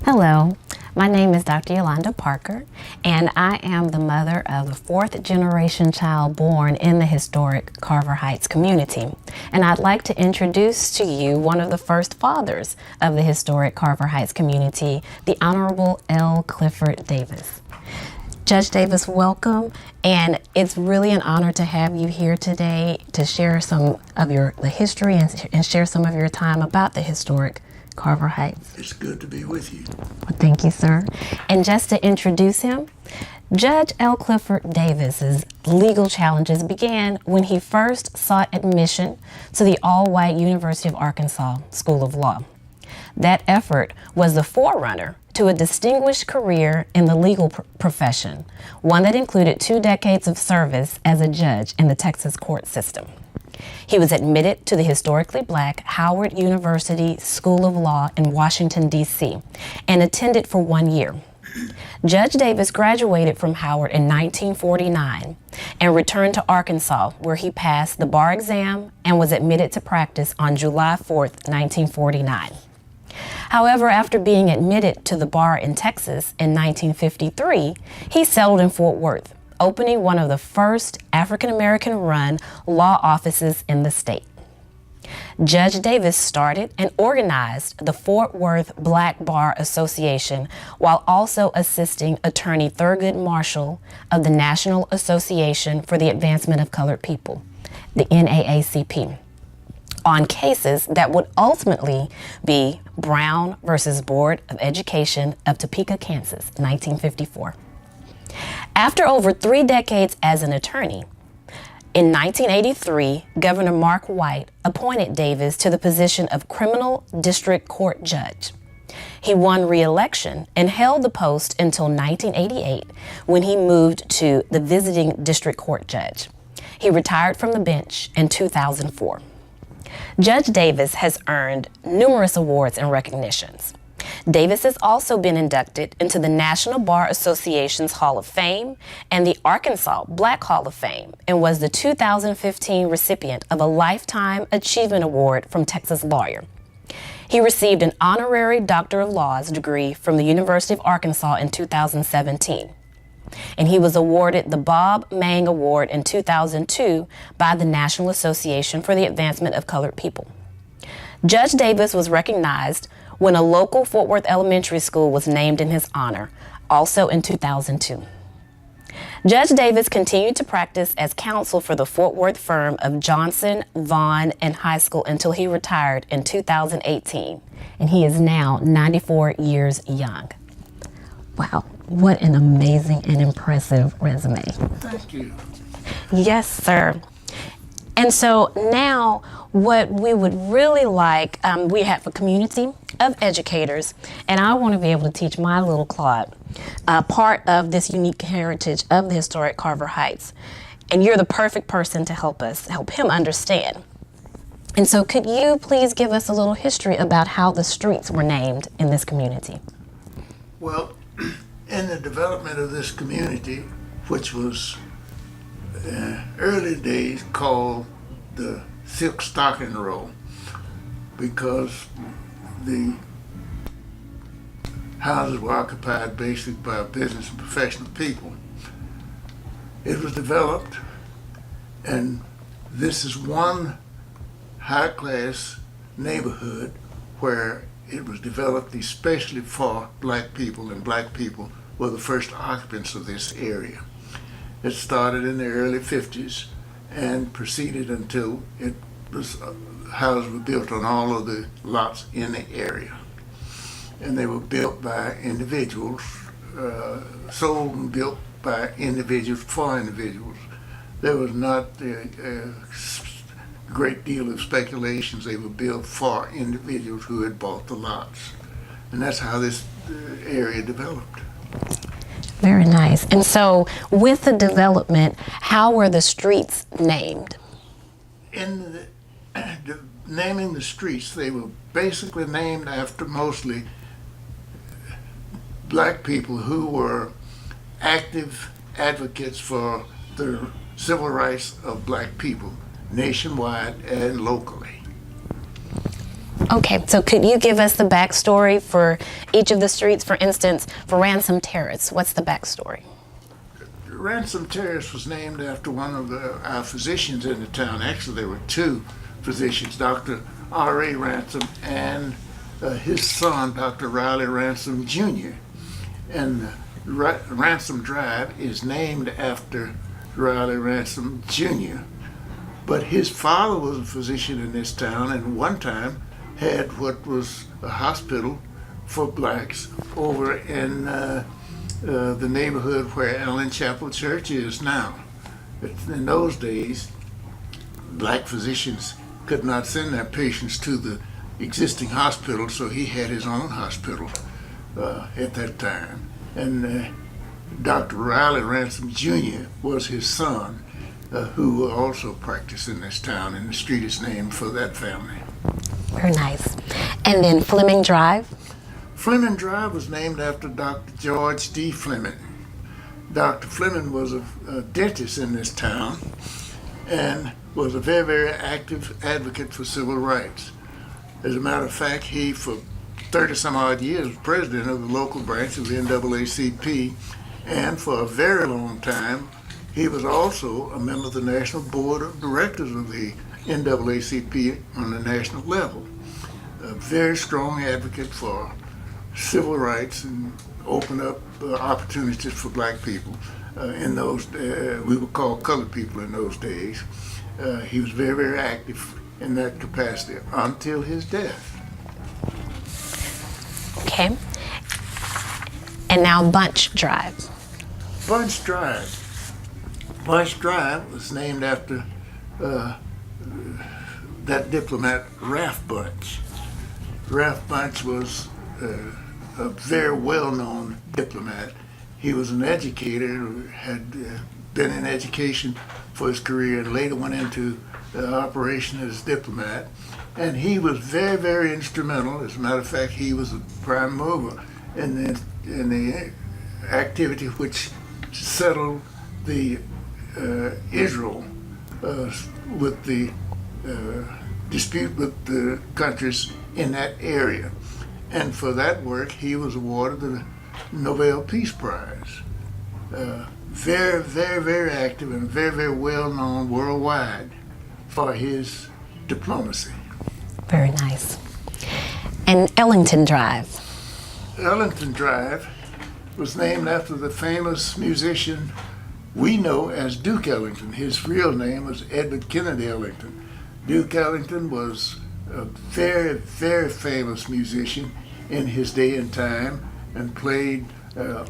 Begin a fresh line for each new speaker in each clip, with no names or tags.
Hello, my name is Dr. Yolanda Parker, and I am the mother of the fourth generation child born in the historic Carver Heights community. And I'd like to introduce to you one of the first fathers of the historic Carver Heights community, the Honorable L. Clifford Davis. Judge Davis, welcome, and it's really an honor to have you here today to share some of the history and share some of your time about the historic Carver Heights.
It's good to be with you.
Well, thank you, sir. And just to introduce him, Judge L. Clifford Davis's legal challenges began when he first sought admission to the all-white University of Arkansas School of Law. That effort was the forerunner to a distinguished career in the legal profession, one that included 2 decades of service as a judge in the Texas court system. He was admitted to the historically black Howard University School of Law in Washington, D.C., and attended for 1 year. Judge Davis graduated from Howard in 1949 and returned to Arkansas, where he passed the bar exam and was admitted to practice on July 4th, 1949. However, after being admitted to the bar in Texas in 1953, he settled in Fort Worth, opening one of the first African-American-run law offices in the state. Judge Davis started and organized the Fort Worth Black Bar Association while also assisting attorney Thurgood Marshall of the National Association for the Advancement of Colored People, the NAACP, on cases that would ultimately be Brown versus Board of Education of Topeka, Kansas, 1954. After over 3 decades as an attorney, in 1983, Governor Mark White appointed Davis to the position of Criminal District Court Judge. He won re-election and held the post until 1988, when he moved to the Visiting District Court Judge. He retired from the bench in 2004. Judge Davis has earned numerous awards and recognitions. Davis has also been inducted into the National Bar Association's Hall of Fame and the Arkansas Black Hall of Fame, and was the 2015 recipient of a Lifetime Achievement Award from Texas Lawyer. He received an honorary Doctor of Laws degree from the University of Arkansas in 2017. And he was awarded the Bob Mang Award in 2002 by the National Association for the Advancement of Colored People. Judge Davis was recognized when a local Fort Worth elementary school was named in his honor, also in 2002. Judge Davis continued to practice as counsel for the Fort Worth firm of Johnson, Vaughn, and High School until he retired in 2018, and he is now 94 years young. Wow, what an amazing and impressive resume.
Thank you.
Yes, sir. And so now what we would really like, we have a community of educators, and I want to be able to teach my little Claude part of this unique heritage of the historic Carver Heights. And you're the perfect person to help him understand. And so could you please give us a little history about how the streets were named in this community?
Well, in the development of this community, which was early days called the Silk Stocking Row, because the houses were occupied basically by business and professional people. It was developed, and this is one high-class neighborhood where it was developed especially for black people, and black people were the first occupants of this area. It started in the early 50s and proceeded until houses were built on all of the lots in the area. And they were built by individuals, sold and built by individuals for individuals. There was not a great deal of speculations. They were built for individuals who had bought the lots. And that's how this area developed.
Very nice. And so with the development, how were the streets named?
In naming the streets, they were basically named after mostly black people who were active advocates for the civil rights of black people, nationwide and locally.
Okay, so could you give us the backstory for each of the streets? For instance, for Ransom Terrace, what's the backstory?
Ransom Terrace was named after one of our physicians in the town. Actually, there were two physicians, Dr. R.A. Ransom and his son, Dr. Riley Ransom Jr. And Ransom Drive is named after Riley Ransom Jr. But his father was a physician in this town, and one time had what was a hospital for blacks over in the neighborhood where Allen Chapel Church is now. In those days, black physicians could not send their patients to the existing hospital, so he had his own hospital at that time. And Dr. Riley Ransom Jr. was his son, who also practiced in this town, and the street is named for that family.
Very nice. And then Fleming Drive?
Fleming Drive was named after Dr. George D. Fleming. Dr. Fleming was a dentist in this town and was a very, very active advocate for civil rights. As a matter of fact, he, for 30-some odd years, was president of the local branch of the NAACP, and for a very long time, he was also a member of the National Board of Directors of the NAACP on the national level. A very strong advocate for civil rights and open up opportunities for black people. In those, we were called colored people in those days. He was very, very active in that capacity until his death.
Okay. And now Bunch Drive.
Bunch Drive. Bunch Drive was named after that diplomat, Ralph Bunche. Ralph Bunche was a very well-known diplomat. He was an educator, had been in education for his career, and later went into operation as a diplomat. And he was very, very instrumental. As a matter of fact, he was a prime mover in the activity which settled the Israel with the dispute with the countries in that area. And for that work, he was awarded the Nobel Peace Prize. Very, very, very active and very, very well known worldwide for his diplomacy.
Very nice. And Ellington Drive.
Ellington Drive was named after the famous musician we know as Duke Ellington. His real name was Edward Kennedy Ellington. Duke Ellington was a very, very famous musician in his day and time, and played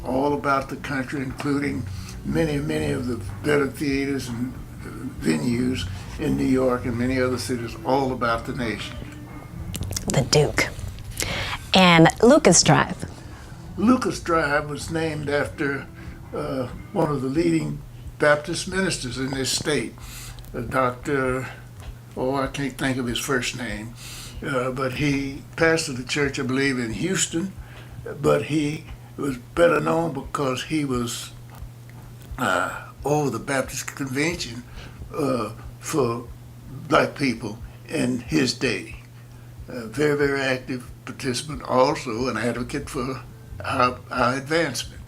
all about the country, including many, many of the better theaters and venues in New York and many other cities all about the nation.
The Duke. And Lucas Drive.
Lucas Drive was named after one of the leading Baptist ministers in this state, Dr. I can't think of his first name, but he pastored the church, I believe, in Houston, but he was better known because he was over the Baptist Convention for black people in his day. Very, very active participant, also an advocate for our advancement.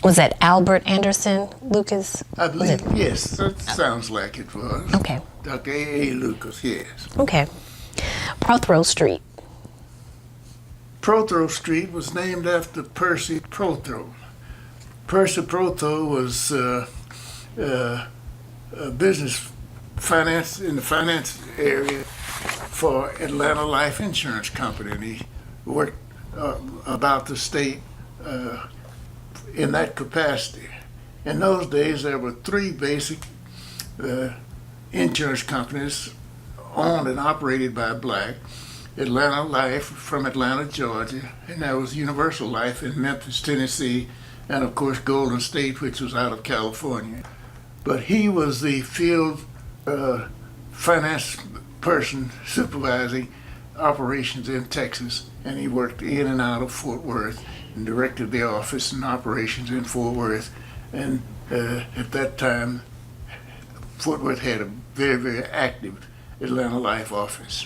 Was that Albert Anderson Lucas?
I believe, yes, that sounds like it was.
Okay.
Dr. A.A. Lucas, yes.
Okay. Prothero Street.
Prothero Street was named after Percy Prothero. Percy Prothero was a business finance in the finance area for Atlanta Life Insurance Company, and he worked about the state in that capacity. In those days, there were three basic insurance companies owned and operated by black: Atlanta Life from Atlanta, Georgia, and there was Universal Life in Memphis, Tennessee, and of course Golden State, which was out of California. But he was the field finance person supervising operations in Texas, and he worked in and out of Fort Worth and directed the office and operations in Fort Worth. And at that time, Fort Worth had a very, very active Atlanta Life office.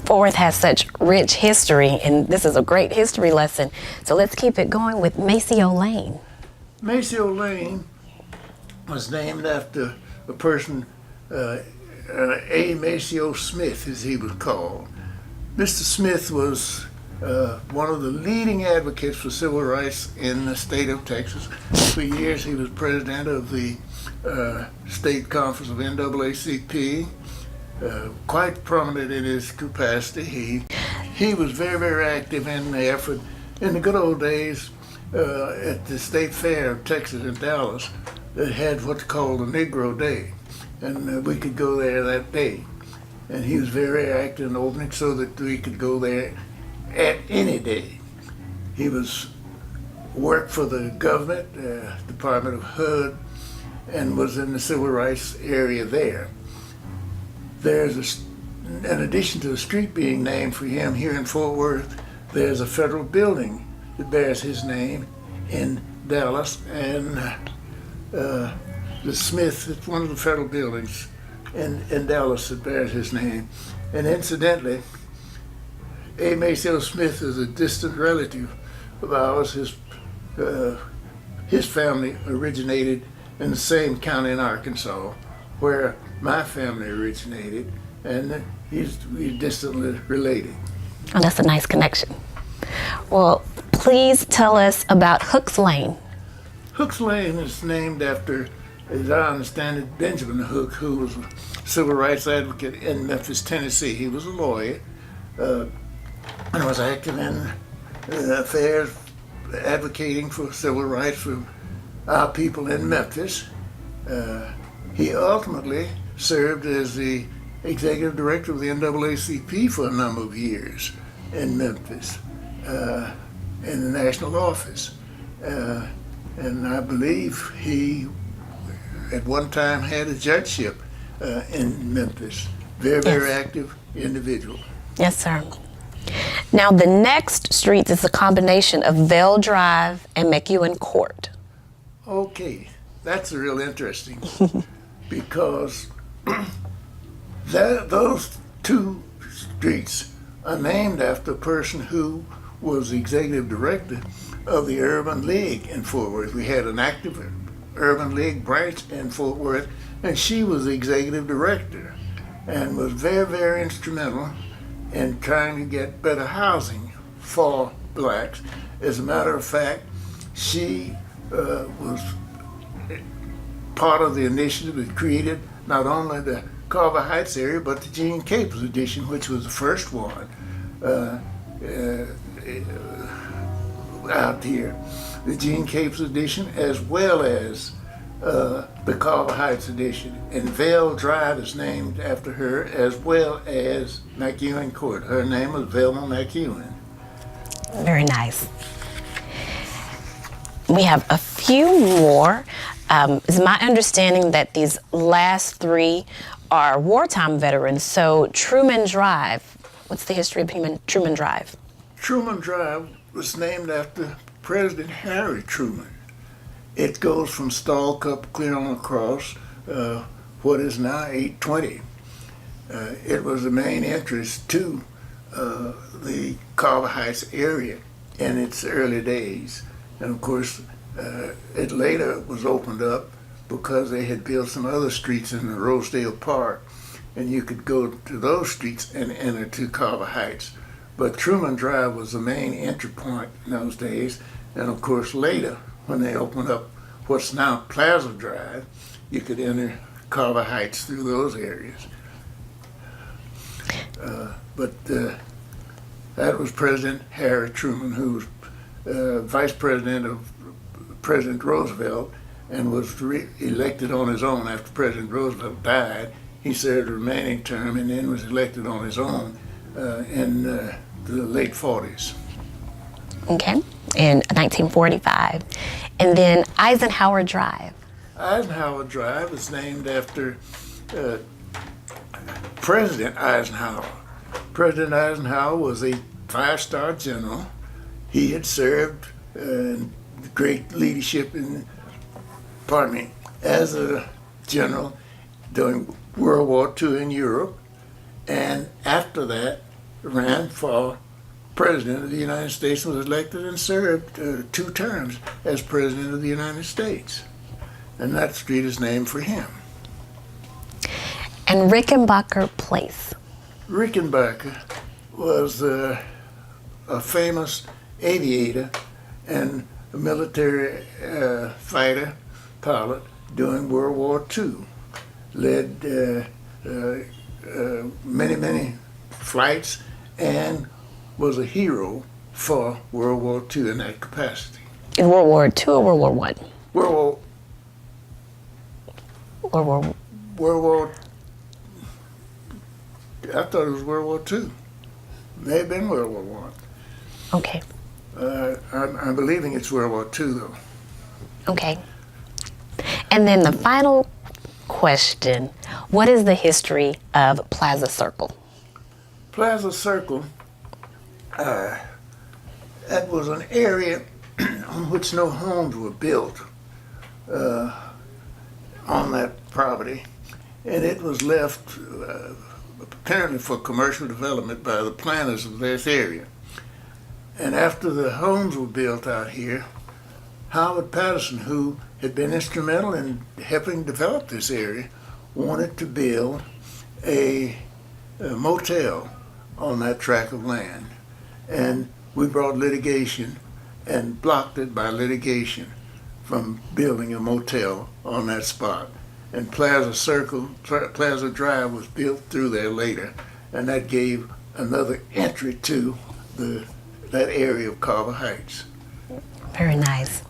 Fort Worth has such rich history, and this is a great history lesson. So let's keep it going with Maceo Lane.
Maceo Lane was named after a person, A. Maceo Smith, as he was called. Mr. Smith was one of the leading advocates for civil rights in the state of Texas. For years, he was president of the state conference of NAACP. Quite prominent in his capacity. He was very, very active in the effort. In the good old days, at the State Fair of Texas in Dallas, they had what's called the Negro Day, and we could go there that day. And he was very active in opening so that we could go there at any day. He worked for the government, Department of HUD, and was in the civil rights area there. There's in addition to the street being named for him here in Fort Worth, there's a federal building that bears his name in Dallas, and the Smith, it's one of the federal buildings in Dallas that bears his name. And incidentally, A. Maceo Smith is a distant relative of ours. His family originated in the same county in Arkansas where my family originated, and he's distantly related.
Oh, that's a nice connection. Well, please tell us about Hooks Lane.
Hooks Lane is named after, as I understand it, Benjamin Hook, who was a civil rights advocate in Memphis, Tennessee. He was a lawyer and was active in affairs advocating for civil rights for our people in Memphis. He ultimately served as the executive director of the NAACP for a number of years in Memphis, in the national office. And I believe he, at one time, had a judgeship in Memphis. Very, very active individual.
Yes, sir. Now, the next street is a combination of Vale Drive and McEwen Court.
Okay, that's real interesting because those two streets are named after a person who was the executive director of the Urban League in Fort Worth. We had an active Urban League branch in Fort Worth, and she was the executive director and was very, very instrumental in trying to get better housing for blacks. As a matter of fact, she was part of the initiative that created not only the Carver Heights area, but the Gene Capers edition, which was the first one out here. The Gene Capers edition, as well as the Carver Heights edition. And Vale Drive is named after her, as well as McEwen Court. Her name was Velma McEwen.
Very nice. We have a few more. It's my understanding that these last three are wartime veterans. So Truman Drive, what's the history of Truman Drive?
Truman Drive was named after President Harry Truman. It goes from Stall Cup clear on across what is now 820. It was the main entrance to the Carver Heights area in its early days. And of course, it later was opened up because they had built some other streets in the Rosedale Park, and you could go to those streets and enter to Carver Heights. But Truman Drive was the main entry point in those days, and of course later, when they opened up what's now Plaza Drive, you could enter Carver Heights through those areas. But that was President Harry Truman, who was vice president of President Roosevelt and was elected on his own after President Roosevelt died. He served a remaining term and then was elected on his own in the late 40s.
Okay, in 1945. And then Eisenhower Drive.
Eisenhower Drive is named after President Eisenhower. President Eisenhower was a five-star general. He had served great leadership as a general during World War II in Europe, and after that ran for President of the United States, was elected and served 2 terms as President of the United States. And that street is named for him.
And Rickenbacker Place.
Rickenbacker was a famous aviator and a military fighter pilot during World War II. Led many flights and was a hero for World War II in that capacity.
In World War II or World War I?
World War, I thought it was World War II. May have been World War One.
Okay.
I'm believing it's World War II though.
Okay. And then the final question, what is the history of Plaza Circle?
Plaza Circle, that was an area on which no homes were built on that property, and it was left apparently for commercial development by the planners of this area. And after the homes were built out here, Howard Patterson, who had been instrumental in helping develop this area, wanted to build a motel on that tract of land. And we brought litigation and blocked it by litigation from building a motel on that spot. And Plaza Circle, Plaza Drive was built through there later, and that gave another entry to that area of Carver Heights.
Very nice.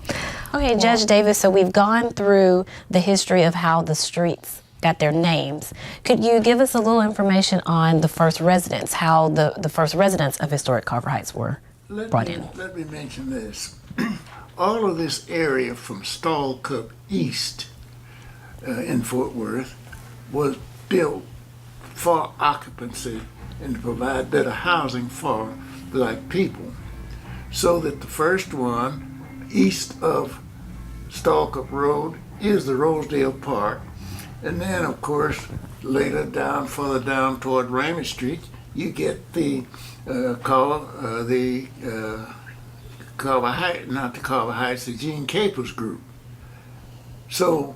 Okay, Judge Davis, so we've gone through the history of how the streets got their names. Could you give us a little information on the first residents, how the first residents of historic Carver Heights were brought in?
Let me mention this. All of this area from Stall Cup East in Fort Worth was built for occupancy and to provide better housing for Black people. So that the first one east of Stall Cup Road is the Rosedale Park. And then, of course, further down toward Ramey Street, you get the Carver Heights, not the Carver Heights, the Gene Capers group. So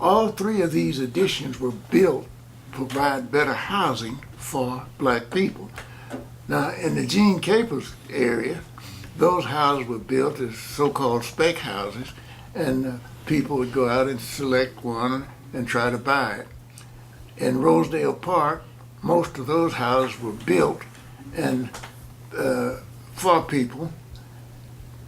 all 3 of these additions were built to provide better housing for Black people. Now, in the Gene Capers area, those houses were built as so-called spec houses, and people would go out and select one and try to buy it. In Rosedale Park, most of those houses were built and for people,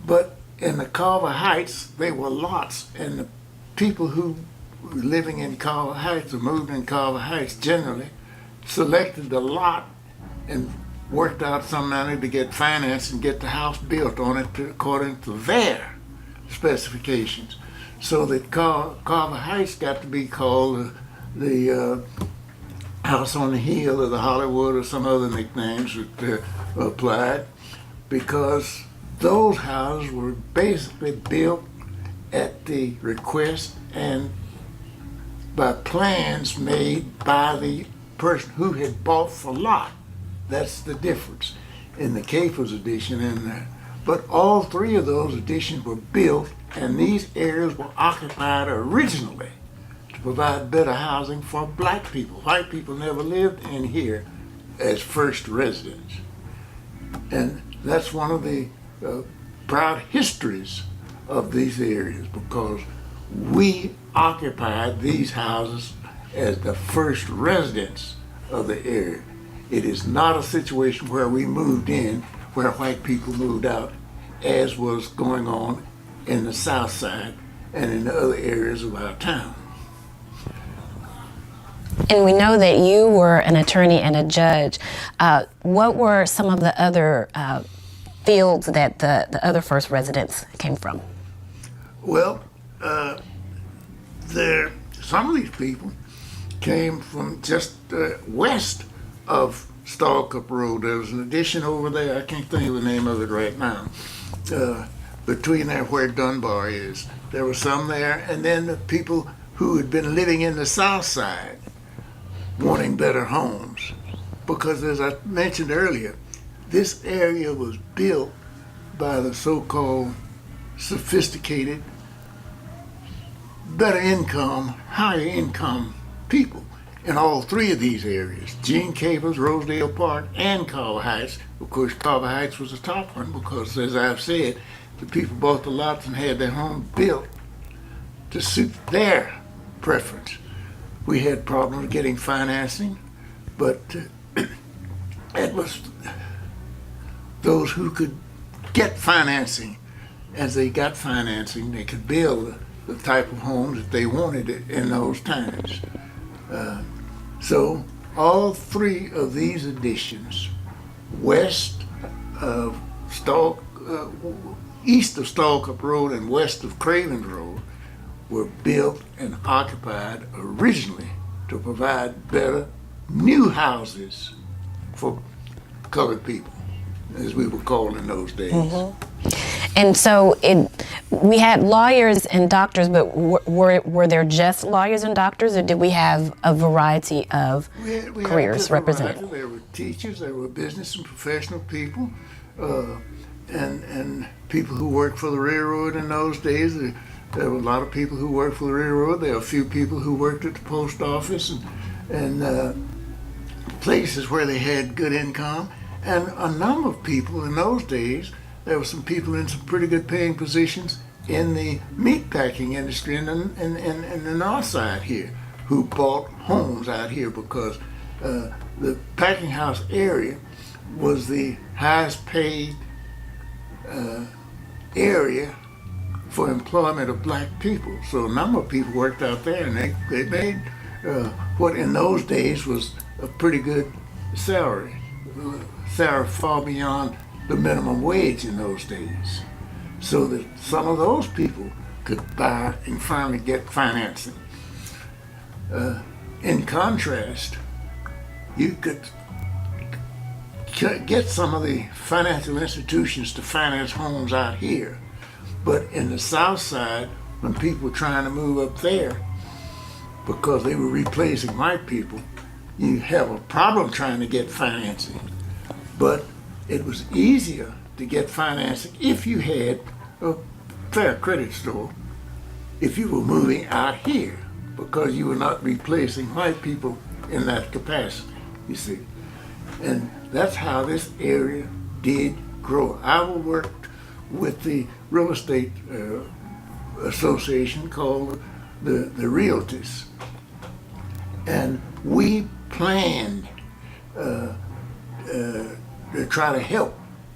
but in the Carver Heights, they were lots, and the people who were living in Carver Heights or moved in Carver Heights generally selected the lot and worked out some money to get finance and get the house built on it according to their specifications. So that Carver Heights got to be called the House on the Hill or the Hollywood or some other nicknames that applied, because those houses were basically built at the request and by plans made by the person who had bought the lot. That's the difference in the Capers edition in there. But all 3 of those editions were built, and these areas were occupied originally to provide better housing for Black people. White people never lived in here as first residents. And that's one of the proud histories of these areas, because we occupied these houses as the first residents of the area. It is not a situation where we moved in, where white people moved out, as was going on in the South Side and in the other areas of our town.
And we know that you were an attorney and a judge. What were some of the other fields that the other first residents came from?
Well, some of these people came from just west of Stall Cup Road. There was an addition over there, I can't think of the name of it right now, between there where Dunbar is. There were some there, and then the people who had been living in the South Side wanting better homes. because as I mentioned earlier, this area was built by the so-called sophisticated, better income, higher income people in all three of these areas: Gene Capers, Rosedale Park, and Carver Heights. Of course, Carver Heights was the top one because, as I've said, the people bought the lots and had their homes built to suit their preference. We had problems getting financing, but it was those who could get financing. As they got financing, they could build the type of homes that they wanted in those times. So all three of these additions, west of east of Stalkup Road and west of Cravens Road, were built and occupied originally to provide better new houses for colored people, as we were called in those days.
And so we had lawyers and doctors, but were there just lawyers and doctors, or did we have a variety of
We
careers
had a
represented?
variety. There were teachers, there were business and professional people, and people who worked for the railroad in those days. There were a lot of people who worked for the railroad. There were a few people who worked at the post office and places where they had good income. And a number of people in those days, there were some people in some pretty good paying positions in the meat packing industry in the north side here, who bought homes out here because the packing house area was the highest paid area for employment of black people. So a number of people worked out there, and they made what in those days was a pretty good salary far beyond the minimum wage in those days, so that some of those people could buy and finally get financing. In contrast, you could get some of the financial institutions to finance homes out here, but in the south side, when people were trying to move up there because they were replacing white people, you have a problem trying to get financing. But it was easier to get financing if you had a fair credit score, if you were moving out here, because you were not replacing white people in that capacity, you see. And that's how this area did grow. I worked with the real estate association called the Realtors, and we planned to try to help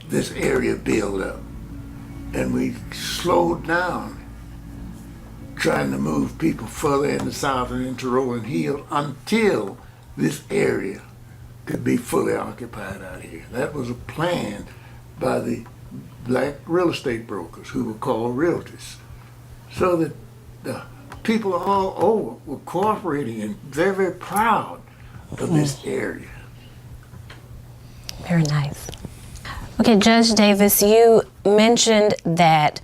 this area build up. And we slowed down trying to move people further in the south and into Rolling Hills until this area could be fully occupied out here. That was a plan by the black real estate brokers who were called realtors, so that the people all over were cooperating and very, very proud of this area.
Very nice. Okay, Judge Davis, you mentioned that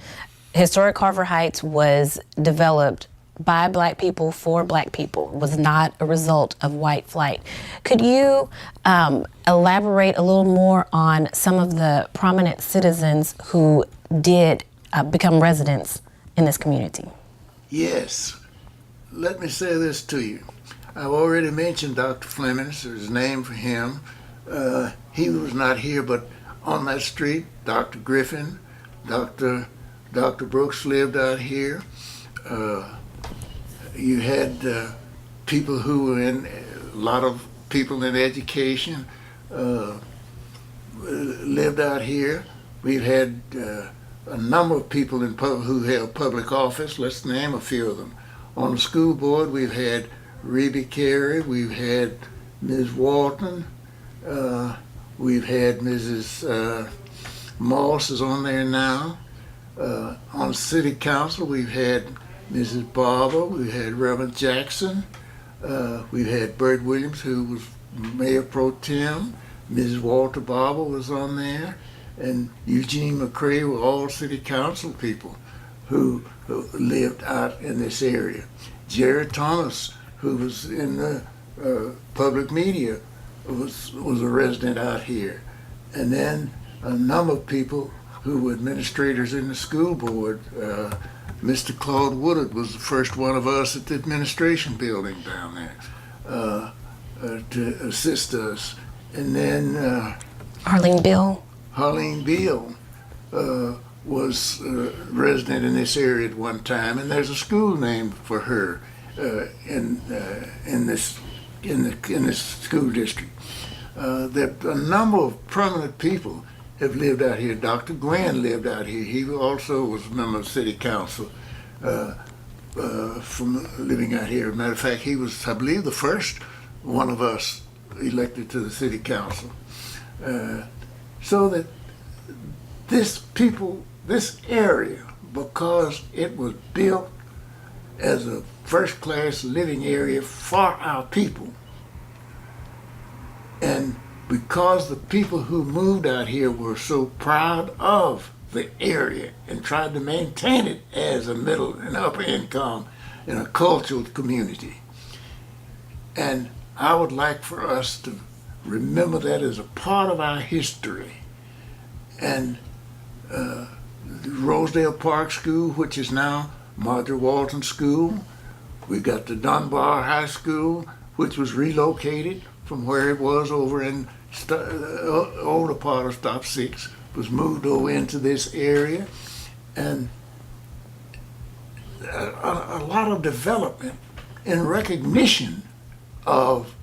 Historic Carver Heights was developed by black people for black people, was not a result of white flight. Could you elaborate a little more on some of the prominent citizens who did become residents in this community?
Yes. Let me say this to you. I've already mentioned Dr. Flemings. There's a name for him. He was not here, but on that street, Dr. Griffin, Dr. Brooks lived out here. You had people who were in, a lot of people in education lived out here. We've had a number of people who held public office. Let's name a few of them. On the school board, we've had Reby Carey, we've had Ms. Walton, we've had Mrs. Moss is on there now. On city council, we've had Mrs. Barber, we've had Reverend Jackson, we've had Bert Williams, who was Mayor Pro Tem, Mrs. Walter Barber was on there, and Eugene McCrae were all city council people who lived out in this area. Jerry Thomas, who was in the public media was a resident out here. And then a number of people who were administrators in the school board. Mr. Claude Woodard was the first one of us at the administration building down there to assist us. And then
Arlene Bill.
Harlene Beale was a resident in this area at one time, and there's a school named for her in this school district. There a number of prominent people have lived out here. Dr. Gwen lived out here. He also was a member of city council from living out here. As a matter of fact, he was, I believe, the first one of us elected to the city council. So that this area, because it was built as a first-class living area for our people, and because the people who moved out here were so proud of the area and tried to maintain it as a middle and upper income and a cultural community. And I would like for us to remember that as a part of our history. And the Rosedale Park School, which is now Marjorie Walton School. We got the Dunbar High School, which was relocated from where it was over in the older part of Stop 6, was moved over into this area. And a lot of development in recognition of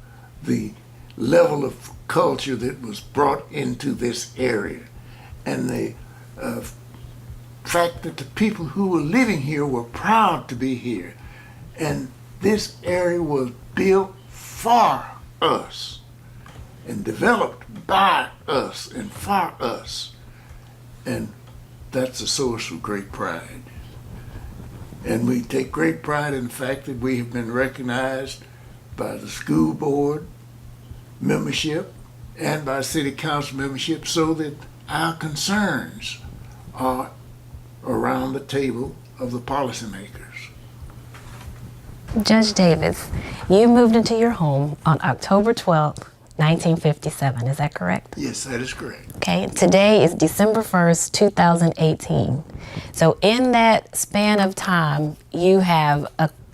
the level of culture that was brought into this area, and the fact that the people who were living here were proud to be here. And this area was built for us and developed by us and for us. And that's a source of great pride. And we take great pride in the fact that we have been recognized by the school board membership and by city council membership, so that our concerns are around the table of the policymakers.
Judge Davis, you moved into your home on October 12th, 1957. Is that correct?
Yes, that is correct.
Okay, today is December 1st, 2018. So in that span of time, you have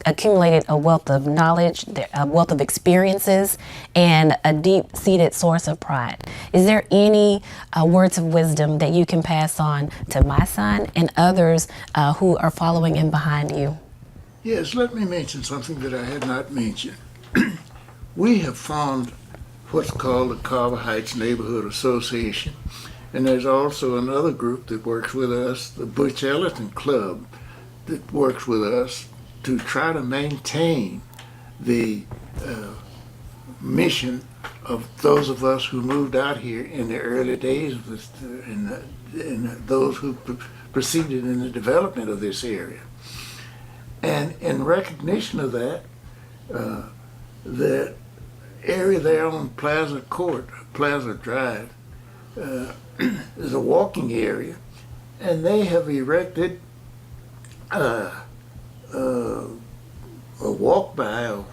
accumulated a wealth of knowledge, a wealth of experiences, and a deep-seated source of pride. Is there any words of wisdom that you can pass on to my son and others who are following in behind you?
Yes, let me mention something that I had not mentioned. We have formed what's called the Carver Heights Neighborhood Association, and there's also another group that works with us, the Butch Ellington Club, that works with us to try to maintain the mission of those of us who moved out here in the early days of this, and those who proceeded in the development of this area. And in recognition of that, the area there on Plaza Drive is a walking area, and they have erected a walk-by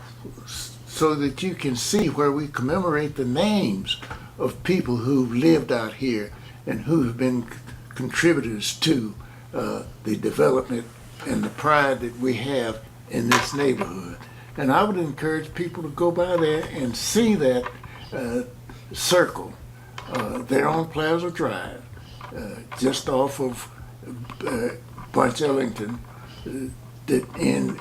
so that you can see where we commemorate the names of people who've lived out here and who have been contributors to the development and the pride that we have in this neighborhood. And I would encourage people to go by there and see that circle there on Plaza Drive, just off of Bunch Ellington, dead end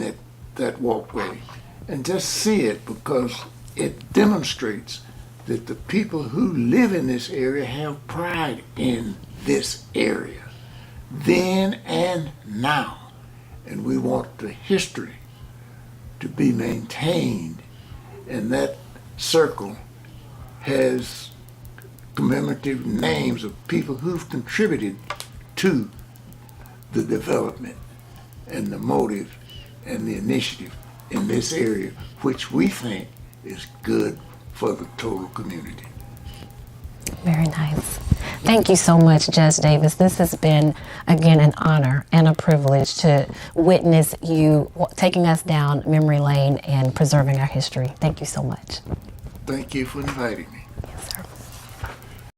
at that walkway, and just see it, because it demonstrates that the people who live in this area have pride in this area, then and now. And we want the history to be maintained, and that circle has commemorative names of people who've contributed to the development and the motive and the initiative in this area, which we think is good for the total community.
Very nice. Thank you so much, Judge Davis. This has been, again, an honor and a privilege to witness you taking us down memory lane and preserving our history. Thank you so much.
Thank you for inviting me.